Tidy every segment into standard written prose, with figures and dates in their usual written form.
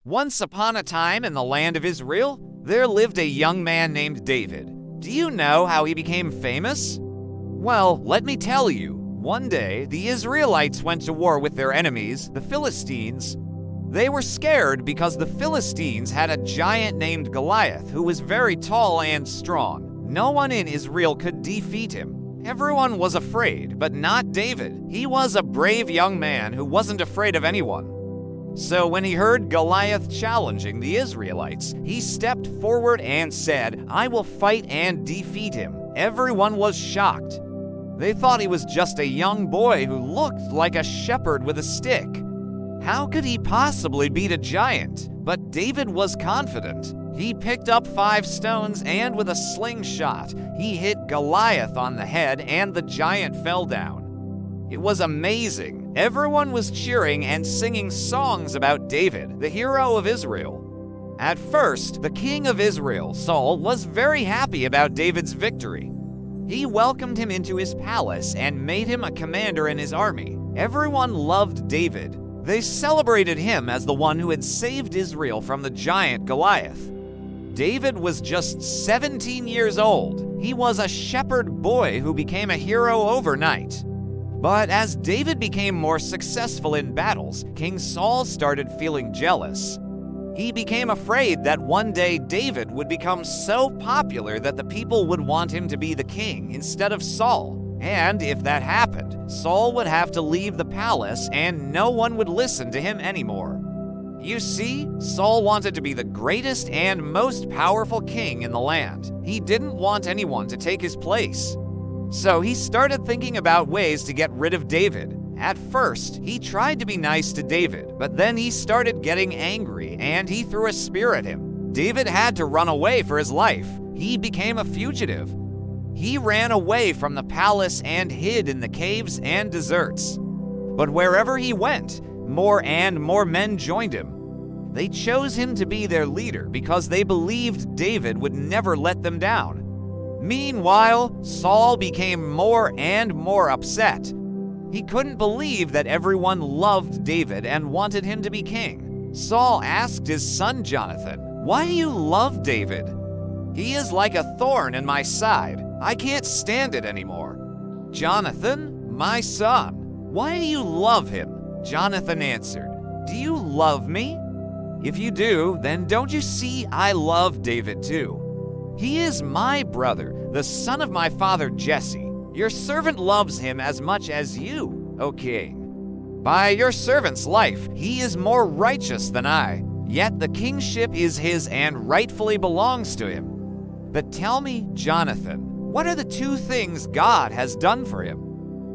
Once upon a time in the land of Israel, there lived a young man named David. Do you know how he became famous? Well, let me tell you. One day, the Israelites went to war with their enemies, the Philistines. They were scared because the Philistines had a giant named Goliath who was very tall and strong. No one in Israel could defeat him. Everyone was afraid, but not David. He was a brave young man who wasn't afraid of anyone. So when he heard Goliath challenging the Israelites, he stepped forward and said, "I will fight and defeat him." Everyone was shocked. They thought he was just a young boy who looked like a shepherd with a stick. How could he possibly beat a giant? But David was confident. He picked up 5 stones and with a slingshot, he hit Goliath on the head and the giant fell down. It was amazing. Everyone was cheering and singing songs about David, the hero of Israel. At first, the king of Israel, Saul, was very happy about David's victory. He welcomed him into his palace and made him a commander in his army. Everyone loved David. They celebrated him as the one who had saved Israel from the giant Goliath. David was just 17 years old. He was a shepherd boy who became a hero overnight. But as David became more successful in battles, King Saul started feeling jealous. He became afraid that one day David would become so popular that the people would want him to be the king instead of Saul. And if that happened, Saul would have to leave the palace and no one would listen to him anymore. You see, Saul wanted to be the greatest and most powerful king in the land. He didn't want anyone to take his place. So he started thinking about ways to get rid of David. At first, he tried to be nice to David, but then he started getting angry and he threw a spear at him. David had to run away for his life. He became a fugitive. He ran away from the palace and hid in the caves and deserts. But wherever he went, more and more men joined him. They chose him to be their leader because they believed David would never let them down. Meanwhile, Saul became more and more upset. He couldn't believe that everyone loved David and wanted him to be king. Saul asked his son Jonathan, "Why do you love David? He is like a thorn in my side. I can't stand it anymore." "Jonathan, my son, why do you love him?" Jonathan answered, "Do you love me? If you do, then don't you see I love David too? He is my brother, the son of my father Jesse. Your servant loves him as much as you, O king. By your servant's life, he is more righteous than I. Yet the kingship is his and rightfully belongs to him. But tell me, Jonathan, what are the 2 things God has done for him?"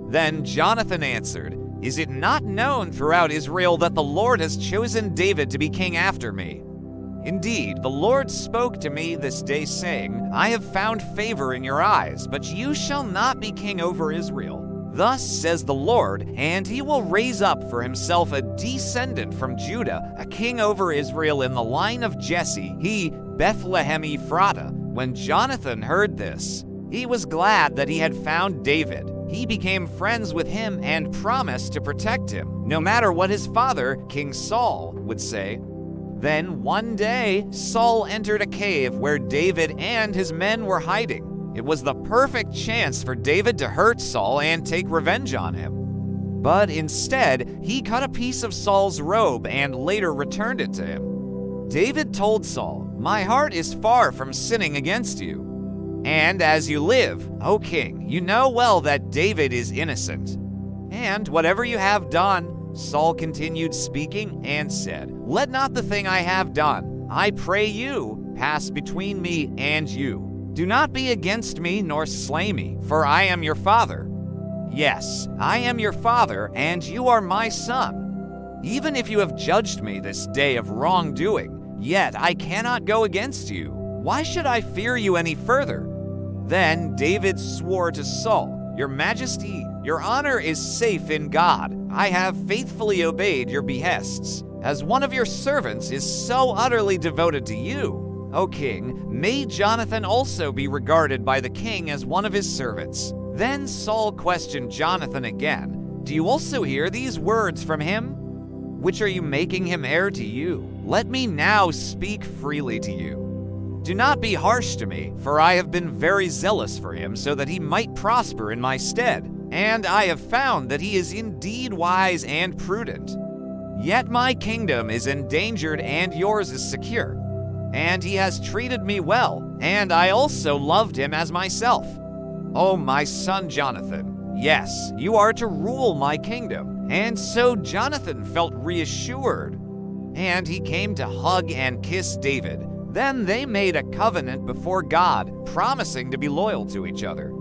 Then Jonathan answered, "Is it not known throughout Israel that the Lord has chosen David to be king after me? Indeed, the Lord spoke to me this day, saying, 'I have found favor in your eyes, but you shall not be king over Israel. Thus says the Lord, and he will raise up for himself a descendant from Judah, a king over Israel in the line of Jesse, he, Bethlehem Ephratah.'" When Jonathan heard this, he was glad that he had found David. He became friends with him and promised to protect him, no matter what his father, King Saul, would say. Then one day, Saul entered a cave where David and his men were hiding. It was the perfect chance for David to hurt Saul and take revenge on him. But instead, he cut a piece of Saul's robe and later returned it to him. David told Saul, "My heart is far from sinning against you. And as you live, O king, you know well that David is innocent. And whatever you have done," Saul continued speaking and said, "let not the thing I have done, I pray you, pass between me and you. Do not be against me nor slay me, for I am your father. Yes, I am your father, and you are my son. Even if you have judged me this day of wrongdoing, yet I cannot go against you. Why should I fear you any further?" Then David swore to Saul, "Your Majesty, your honor is safe in God. I have faithfully obeyed your behests. As one of your servants is so utterly devoted to you, O king, may Jonathan also be regarded by the king as one of his servants." Then Saul questioned Jonathan again, "Do you also hear these words from him? Which are you making him heir to you? Let me now speak freely to you. Do not be harsh to me, for I have been very zealous for him so that he might prosper in my stead, and I have found that he is indeed wise and prudent. Yet my kingdom is endangered and yours is secure. And he has treated me well, and I also loved him as myself. Oh, my son Jonathan, yes, you are to rule my kingdom. And so Jonathan felt reassured, and he came to hug and kiss David. Then they made a covenant before God, promising to be loyal to each other.